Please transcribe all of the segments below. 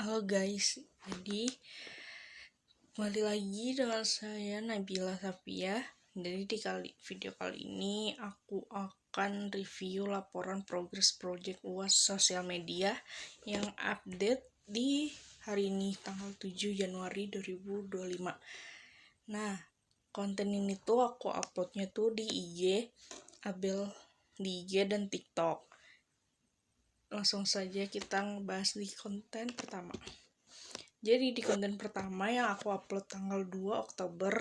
Halo guys, jadi kembali lagi dengan saya Nabila Safia. Jadi di video kali ini aku akan review laporan progres project UAS sosial media yang update di hari ini tanggal 7 Januari 2025. Nah, konten ini tuh aku uploadnya tuh di IG, Abel di IG dan TikTok. Langsung saja kita ngebahas di konten pertama. Jadi di konten pertama yang aku upload tanggal 2 Oktober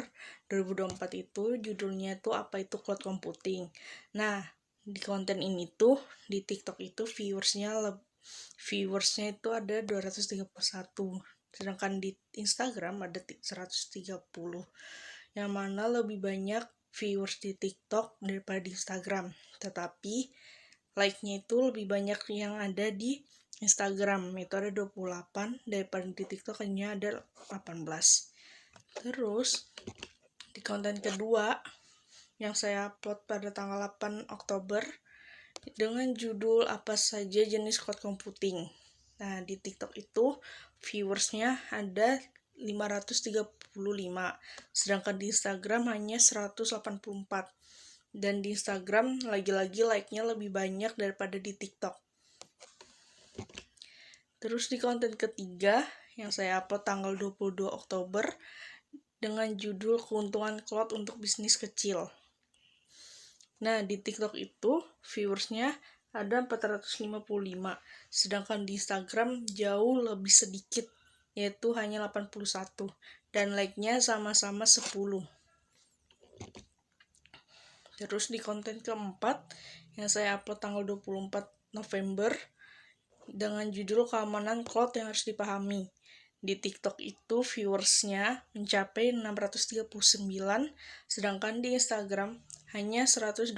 2024 itu judulnya itu apa itu cloud computing. Nah, di konten ini tuh di TikTok itu viewersnya itu ada 231. Sedangkan di Instagram ada 130. Yang mana lebih banyak viewers di TikTok daripada di Instagram. Tetapi like-nya itu lebih banyak yang ada di Instagram, itu ada 28, daripada di TikTok hanya ada 18. Terus di konten kedua yang saya upload pada tanggal 8 Oktober dengan judul apa saja jenis cloud computing. Nah, di TikTok itu viewersnya ada 535, sedangkan di Instagram hanya 184. Dan di Instagram lagi-lagi like-nya lebih banyak daripada di TikTok. Terus di konten ketiga yang saya upload tanggal 22 Oktober dengan judul keuntungan cloud untuk bisnis kecil. Nah, di TikTok itu viewersnya ada 455, sedangkan di Instagram jauh lebih sedikit, yaitu hanya 81, dan like-nya sama-sama 10. Terus di konten keempat yang saya upload tanggal 24 November dengan judul keamanan cloud yang harus dipahami. Di TikTok itu viewersnya mencapai 639, sedangkan di Instagram hanya 124.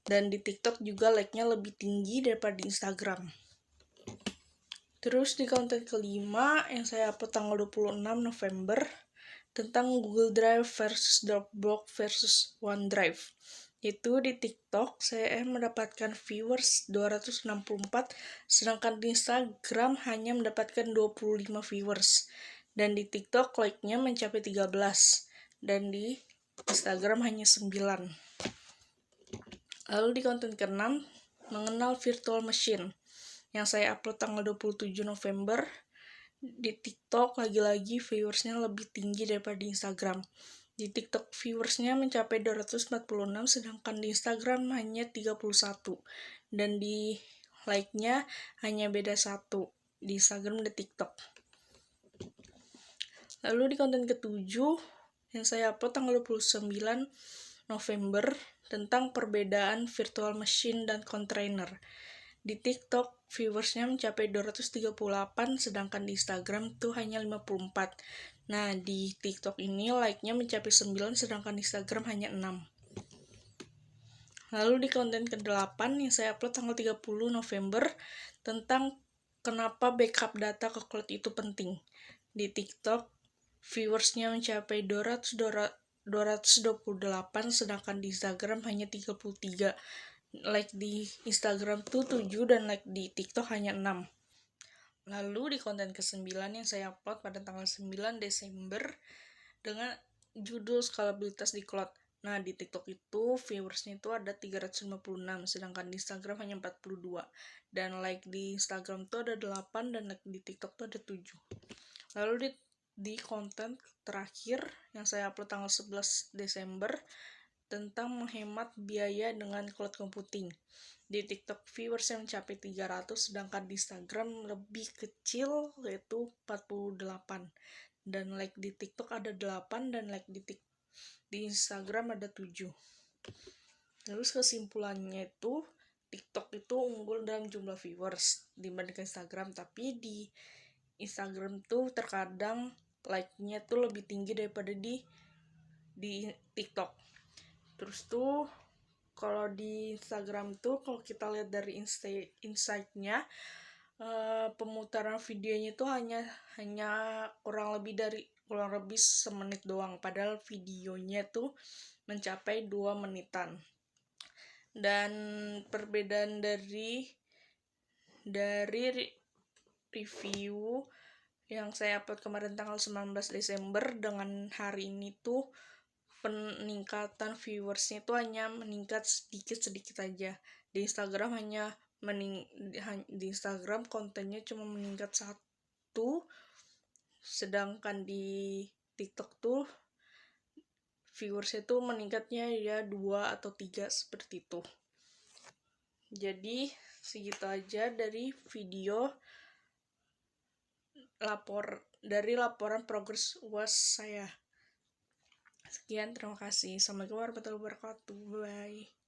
Dan di TikTok juga like-nya lebih tinggi daripada di Instagram. Terus di konten kelima yang saya upload tanggal 26 November tentang Google Drive versus Dropbox versus OneDrive. Itu di TikTok saya mendapatkan viewers 264, sedangkan di Instagram hanya mendapatkan 25 viewers. Dan di TikTok like-nya mencapai 13, dan di Instagram hanya 9. Lalu di konten ke-6, mengenal virtual machine, yang saya upload tanggal 27 November. Di TikTok lagi-lagi viewersnya lebih tinggi daripada di Instagram. Di TikTok viewersnya mencapai 246, sedangkan di Instagram hanya 31. Dan di like-nya hanya beda 1 di Instagram dan TikTok. Lalu di konten ke-7 yang saya upload tanggal 29 November tentang perbedaan virtual machine dan container. Di TikTok viewersnya mencapai 238, sedangkan di Instagram tuh hanya 54. Nah, di TikTok ini like-nya mencapai 9, sedangkan di Instagram hanya 6. Lalu di konten ke-8 yang saya upload tanggal 30 November tentang kenapa backup data ke cloud itu penting. Di TikTok viewersnya mencapai 228, sedangkan di Instagram hanya 33. Like di Instagram tuh 7 dan like di TikTok hanya 6. Lalu di konten ke-9 yang saya upload pada tanggal 9 Desember dengan judul skalabilitas di cloud. Nah, di TikTok itu viewersnya itu ada 356, sedangkan di Instagram hanya 42. Dan like di Instagram itu ada 8 dan like di TikTok itu ada 7. Lalu di konten terakhir yang saya upload tanggal 11 Desember tentang menghemat biaya dengan cloud computing. Di TikTok viewers yang mencapai 300, sedangkan di Instagram lebih kecil yaitu 48. Dan like di TikTok ada 8 dan like di Instagram ada 7. Terus kesimpulannya itu TikTok itu unggul dalam jumlah viewers dibandingkan Instagram, tapi di Instagram tuh terkadang like-nya tuh lebih tinggi daripada di TikTok. Terus tuh kalau di Instagram tuh kalau kita lihat dari insight-nya, pemutaran videonya tuh hanya kurang lebih semenit doang, padahal videonya tuh mencapai 2 menitan. Dan perbedaan dari review yang saya upload kemarin tanggal 19 Desember dengan hari ini tuh peningkatan viewersnya tuh hanya meningkat sedikit-sedikit aja. Di Instagram di Instagram kontennya cuma meningkat 1, sedangkan di TikTok tuh viewersnya tuh meningkatnya ya 2 atau 3 seperti itu. Jadi segitu aja dari video laporan progres UAS saya. Sekian, terima kasih. Assalamualaikum warahmatullahi wabarakatuh. Bye.